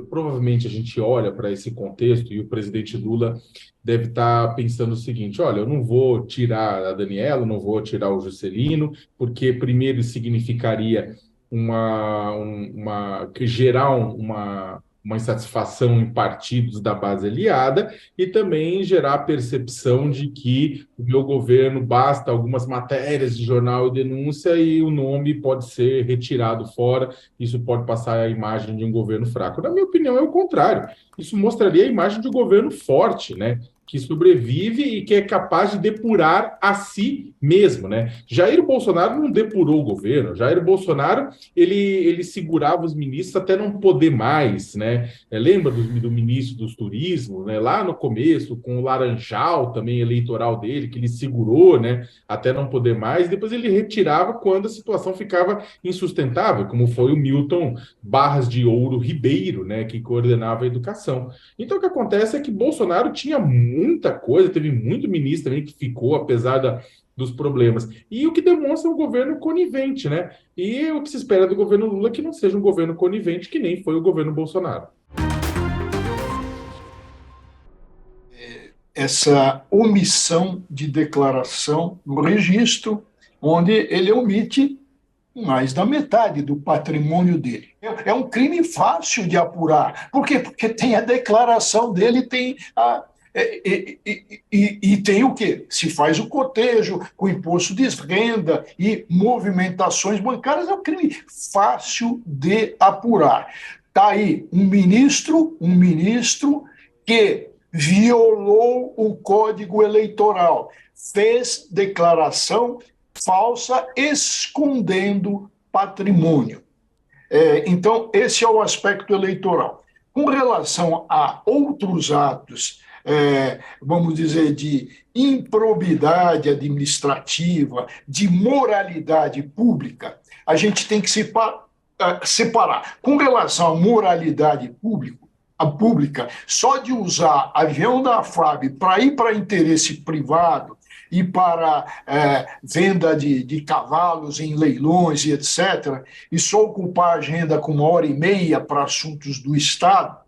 provavelmente a gente olha para esse contexto e o presidente Lula deve estar pensando o seguinte: olha, eu não vou tirar a Daniela, não vou tirar o Juscelino, porque primeiro isso significaria gerar uma insatisfação em partidos da base aliada e também gerar a percepção de que o meu governo basta algumas matérias de jornal e denúncia e o nome pode ser retirado fora. Isso pode passar a imagem de um governo fraco. Na minha opinião, é o contrário. Isso mostraria a imagem de um governo forte, né? Que sobrevive e que é capaz de depurar a si mesmo, né? Jair Bolsonaro não depurou o governo. Jair Bolsonaro, ele segurava os ministros até não poder mais, né? Lembra do ministro dos turismos, né? Lá no começo, com o Laranjal também eleitoral dele, que ele segurou, né? Até não poder mais. Depois ele retirava quando a situação ficava insustentável, como foi o Milton Barras de Ouro Ribeiro, né? Que coordenava a educação. Então, o que acontece é que Bolsonaro tinha muita coisa, teve muito ministro também que ficou, apesar dos problemas. E o que demonstra um governo conivente, né? E o que se espera do governo Lula é que não seja um governo conivente, que nem foi o governo Bolsonaro. Essa omissão de declaração no registro, onde ele omite mais da metade do patrimônio dele. É um crime fácil de apurar. Por quê? Porque tem a declaração dele, tem a. E tem o quê? Se faz o cotejo com imposto de renda e movimentações bancárias, é um crime fácil de apurar. Está aí um ministro que violou o Código Eleitoral, fez declaração falsa escondendo patrimônio. Então, esse é o aspecto eleitoral. Com relação a outros atos, vamos dizer, de improbidade administrativa, de moralidade pública, a gente tem que separar. Com relação à moralidade pública, só de usar avião da FAB para ir para interesse privado e para venda de cavalos em leilões e etc., e só ocupar a agenda com 1h30 para assuntos do Estado,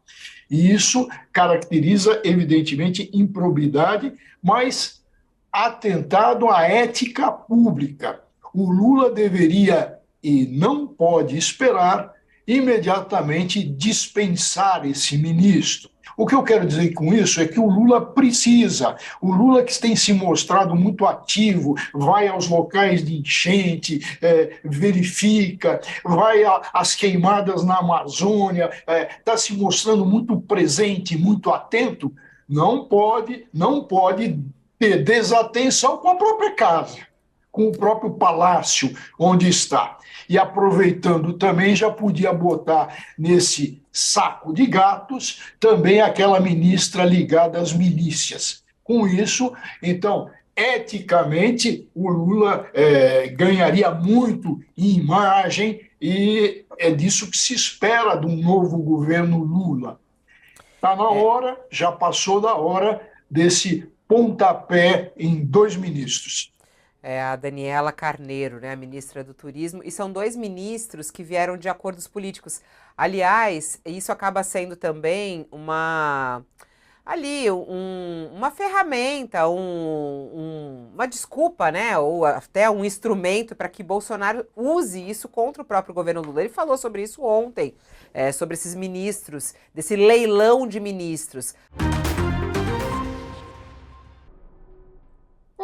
e isso caracteriza, evidentemente, improbidade, mas atentado à ética pública. O Lula deveria, e não pode esperar, imediatamente dispensar esse ministro. O que eu quero dizer com isso é que o Lula que tem se mostrado muito ativo, vai aos locais de enchente, verifica, vai às queimadas na Amazônia, está se mostrando muito presente, muito atento, não pode ter desatenção com a própria casa, com o próprio palácio onde está. E aproveitando também, já podia botar nesse saco de gatos também aquela ministra ligada às milícias. Com isso, então, eticamente, o Lula ganharia muito em imagem e é disso que se espera de um novo governo Lula. Está na hora, já passou da hora desse pontapé em 2 ministros. É a Daniela Carneiro, né, a ministra do Turismo, e são 2 ministros que vieram de acordos políticos. Aliás, isso acaba sendo também uma ferramenta, uma desculpa, né, ou até um instrumento para que Bolsonaro use isso contra o próprio governo Lula. Ele falou sobre isso ontem, sobre esses ministros, desse leilão de ministros.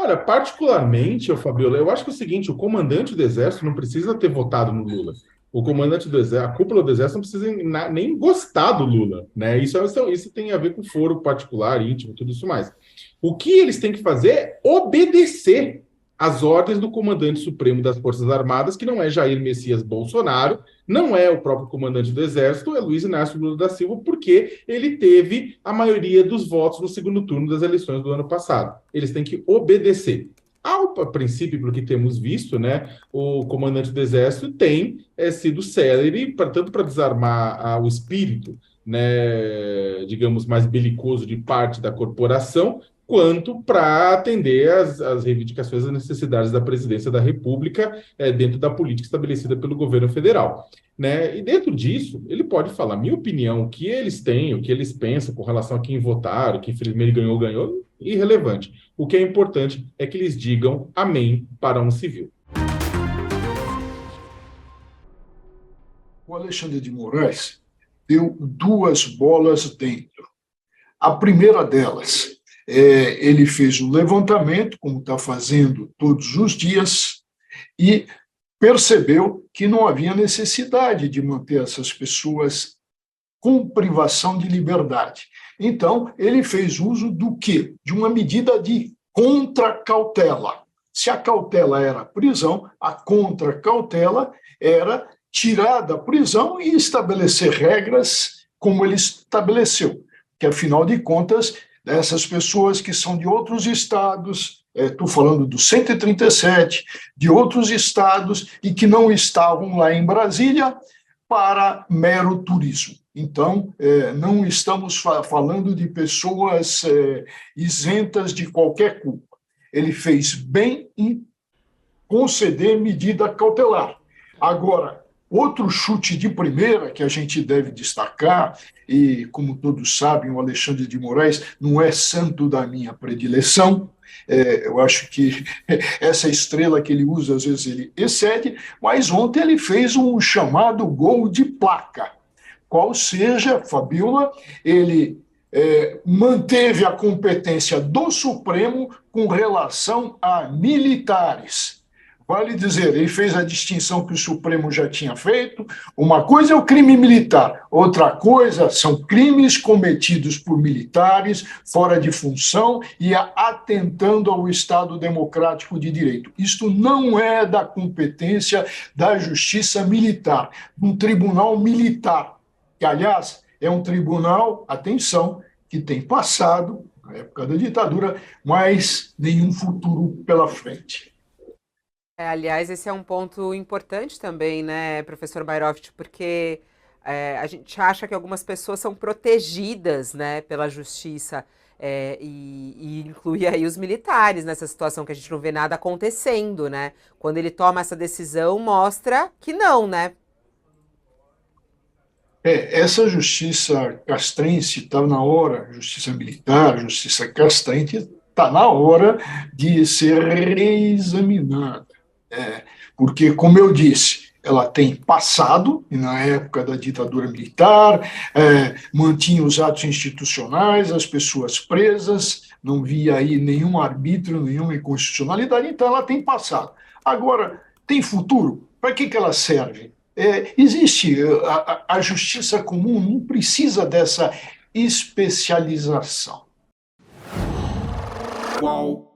Olha, particularmente, Fabiola, eu acho que é o seguinte: o comandante do Exército não precisa ter votado no Lula. O comandante do Exército, a cúpula do Exército não precisa nem gostar do Lula, né? Isso tem a ver com foro particular, íntimo, tudo isso mais. O que eles têm que fazer é obedecer às ordens do comandante supremo das Forças Armadas, que não é Jair Messias Bolsonaro, não é o próprio comandante do Exército, é Luiz Inácio Lula da Silva, porque ele teve a maioria dos votos no segundo turno das eleições do ano passado. Eles têm que obedecer. Ao princípio, pelo que temos visto, né, o comandante do Exército tem sido célere, tanto para desarmar o espírito, né, digamos, mais belicoso de parte da corporação, quanto para atender as reivindicações e necessidades da presidência da República dentro da política estabelecida pelo governo federal. Né? E dentro disso, ele pode falar, minha opinião, o que eles têm, o que eles pensam com relação a quem votaram, quem infelizmente ganhou, irrelevante. O que é importante é que eles digam amém para um civil. O Alexandre de Moraes deu duas bolas dentro. A primeira delas, ele fez um levantamento, como está fazendo todos os dias, e percebeu que não havia necessidade de manter essas pessoas com privação de liberdade. Então, ele fez uso do quê? De uma medida de contracautela. Se a cautela era prisão, a contracautela era tirar da prisão e estabelecer regras como ele estabeleceu, que, afinal de contas, essas pessoas que são de outros estados, estou falando do 137, de outros estados e que não estavam lá em Brasília para mero turismo. Então, não estamos falando de pessoas isentas de qualquer culpa. Ele fez bem em conceder medida cautelar. Agora, outro chute de primeira que a gente deve destacar, e como todos sabem, o Alexandre de Moraes não é santo da minha predileção, eu acho que essa estrela que ele usa, às vezes ele excede, mas ontem ele fez um chamado gol de placa, qual seja, Fabiola, ele manteve a competência do Supremo com relação a militares. Vale dizer, ele fez a distinção que o Supremo já tinha feito. Uma coisa é o crime militar, outra coisa são crimes cometidos por militares fora de função e atentando ao Estado democrático de direito. Isto não é da competência da justiça militar, um tribunal militar, que, aliás, é um tribunal, atenção, que tem passado, na época da ditadura, mas nenhum futuro pela frente. Aliás, esse é um ponto importante também, né, professor Mayroft, porque a gente acha que algumas pessoas são protegidas, né, pela justiça, e inclui aí os militares nessa situação, que a gente não vê nada acontecendo, né? Quando ele toma essa decisão, mostra que não, né? Essa justiça castrense está na hora, justiça militar, justiça castrense, está na hora de ser reexaminada. Porque, como eu disse, ela tem passado, e na época da ditadura militar, mantinha os atos institucionais, as pessoas presas, não via aí nenhum arbítrio, nenhuma inconstitucionalidade, então ela tem passado. Agora, tem futuro? Para que ela serve? Existe a justiça comum, não precisa dessa especialização. Qual?